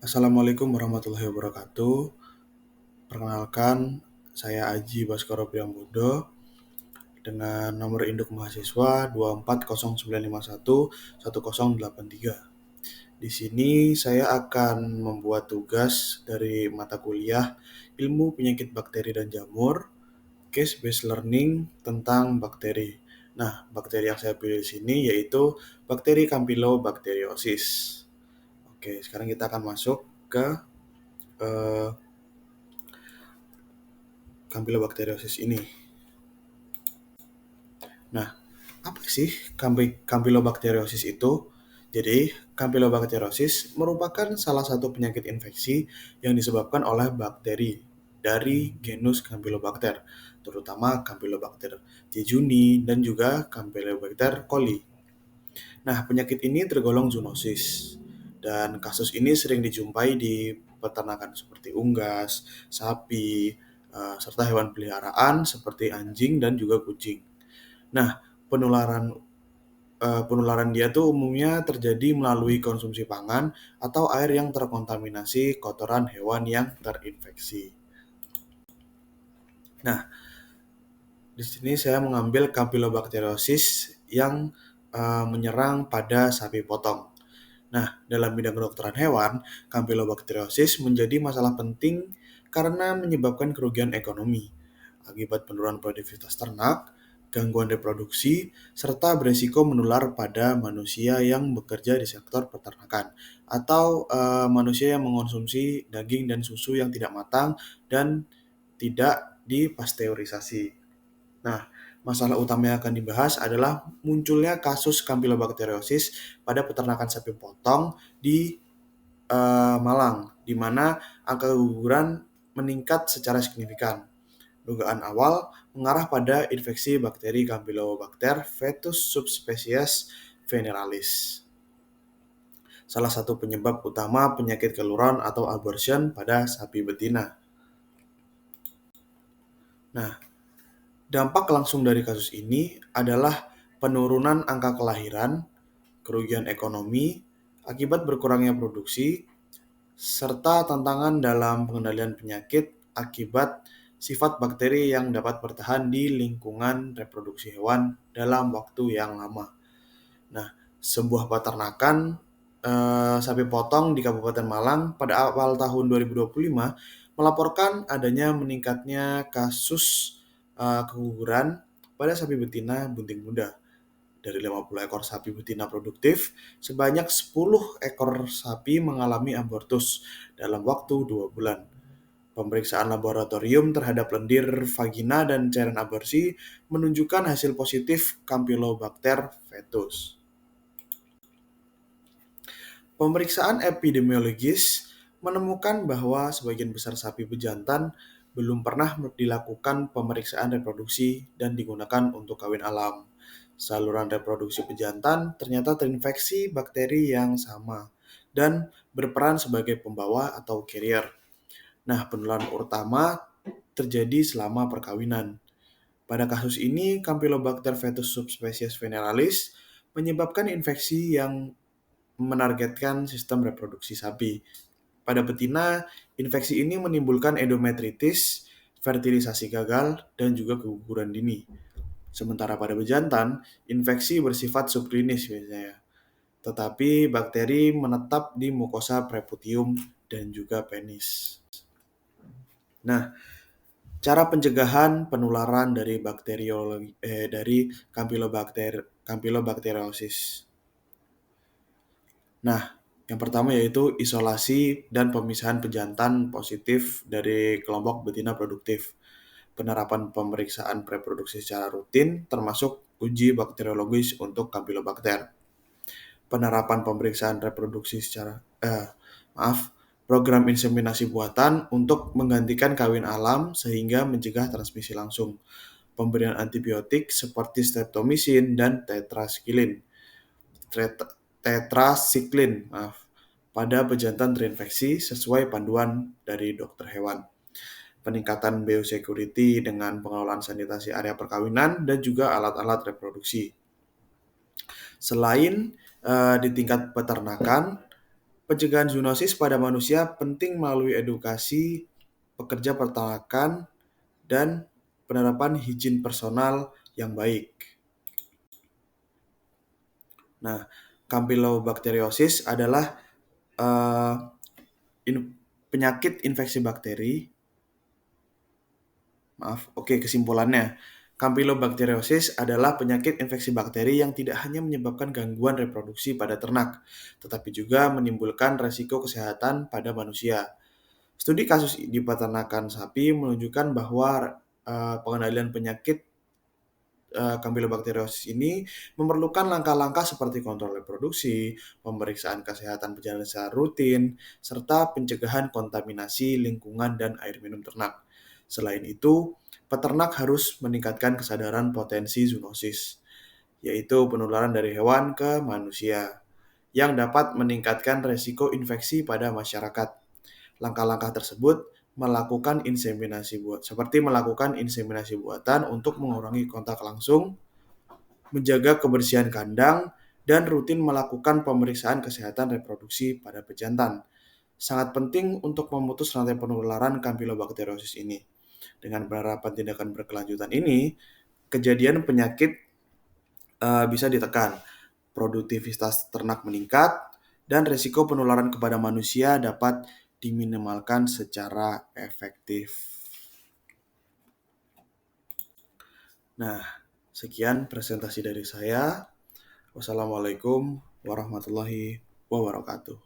Assalamualaikum warahmatullahi wabarakatuh. Perkenalkan, saya Aji Baskoro Priambodo dengan nomor induk mahasiswa 240951108 Di sini saya akan membuat tugas dari mata kuliah Ilmu Penyakit Bakteri dan Jamur, case based learning tentang bakteri. Nah, bakteri yang saya pilih di sini yaitu bakteri Campylobacteriosis. Oke, sekarang kita akan masuk ke eh, Campylobacteriosis ini. Nah, apa sih Campylobacteriosis itu? Jadi, Campylobacteriosis merupakan salah satu penyakit infeksi yang disebabkan oleh bakteri dari genus Campylobacter, terutama Campylobacter jejuni dan juga Campylobacter coli. Nah, penyakit ini tergolong zoonosis, dan kasus ini sering dijumpai di peternakan seperti unggas, sapi, serta hewan peliharaan seperti anjing dan juga kucing. Nah, penularan penularan dia tuh umumnya terjadi melalui konsumsi pangan atau air yang terkontaminasi kotoran hewan yang terinfeksi. Nah, di sini saya mengambil Campylobacteriosis yang menyerang pada sapi potong. Nah, dalam bidang kedokteran hewan, Campylobacteriosis menjadi masalah penting karena menyebabkan kerugian ekonomi akibat penurunan produktivitas ternak, gangguan reproduksi, serta beresiko menular pada manusia yang bekerja di sektor peternakan atau manusia yang mengonsumsi daging dan susu yang tidak matang dan tidak dipasteurisasi. Nah, masalah utama yang akan dibahas adalah munculnya kasus Campylobacteriosis pada peternakan sapi potong di Malang, di mana angka keguguran meningkat secara signifikan. Dugaan awal mengarah pada infeksi bakteri Campylobacter fetus subspesies veneralis, salah satu penyebab utama penyakit keluran atau abortion pada sapi betina. Nah, dampak langsung dari kasus ini adalah penurunan angka kelahiran, kerugian ekonomi akibat berkurangnya produksi, serta tantangan dalam pengendalian penyakit akibat sifat bakteri yang dapat bertahan di lingkungan reproduksi hewan dalam waktu yang lama. Nah, sebuah peternakan sapi potong di Kabupaten Malang pada awal tahun 2025 melaporkan adanya meningkatnya kasus keguguran pada sapi betina bunting muda. Dari 50 ekor sapi betina produktif, sebanyak 10 ekor sapi mengalami abortus dalam waktu 2 bulan. Pemeriksaan laboratorium terhadap lendir vagina dan cairan aborsi menunjukkan hasil positif Campylobacter fetus. Pemeriksaan epidemiologis menemukan bahwa sebagian besar sapi pejantan belum pernah dilakukan pemeriksaan reproduksi dan digunakan untuk kawin alam. Saluran reproduksi pejantan ternyata terinfeksi bakteri yang sama dan berperan sebagai pembawa atau carrier. Nah, penularan utama terjadi selama perkawinan. Pada kasus ini, Campylobacter fetus subspesies veneralis menyebabkan infeksi yang menargetkan sistem reproduksi sapi. Pada betina, infeksi ini menimbulkan endometritis, fertilisasi gagal, dan juga keguguran dini. Sementara pada bejantan, infeksi bersifat subklinis biasanya, tetapi bakteri menetap di mukosa preputium dan juga penis. Nah, cara pencegahan penularan dari dari Campylobacteriosis. Nah, yang pertama yaitu isolasi dan pemisahan pejantan positif dari kelompok betina produktif. Penerapan pemeriksaan reproduksi secara rutin termasuk uji bakteriologis untuk Campylobacter. Penerapan pemeriksaan reproduksi secara program inseminasi buatan untuk menggantikan kawin alam sehingga mencegah transmisi langsung. Pemberian antibiotik seperti streptomycin dan tetrasiklin, pada pejantan terinfeksi sesuai panduan dari dokter hewan. Peningkatan biosecurity dengan pengelolaan sanitasi area perkawinan dan juga alat-alat reproduksi. Selain di tingkat peternakan, Pencegahan zoonosis pada manusia penting melalui edukasi pekerja peternakan dan penerapan higien personal yang baik. Nah, Campylobacteriosis adalah uh, penyakit infeksi bakteri. Kesimpulannya. Campylobacteriosis adalah penyakit infeksi bakteri yang tidak hanya menyebabkan gangguan reproduksi pada ternak, tetapi juga menimbulkan resiko kesehatan pada manusia. Studi kasus di peternakan sapi menunjukkan bahwa pengendalian penyakit Campylobacteriosis ini memerlukan langkah-langkah seperti kontrol reproduksi, pemeriksaan kesehatan berjalan secara rutin, serta pencegahan kontaminasi lingkungan dan air minum ternak. Selain itu, peternak harus meningkatkan kesadaran potensi zoonosis, yaitu penularan dari hewan ke manusia, yang dapat meningkatkan resiko infeksi pada masyarakat. Langkah-langkah tersebut melakukan inseminasi buatan untuk mengurangi kontak langsung, menjaga kebersihan kandang, dan rutin melakukan pemeriksaan kesehatan reproduksi pada pejantan. Sangat penting untuk memutus rantai penularan Campylobacteriosis ini. Dengan penerapan tindakan berkelanjutan ini, kejadian penyakit bisa ditekan, produktivitas ternak meningkat, dan risiko penularan kepada manusia dapat diminimalkan secara efektif. Nah, sekian presentasi dari saya. Wassalamualaikum warahmatullahi wabarakatuh.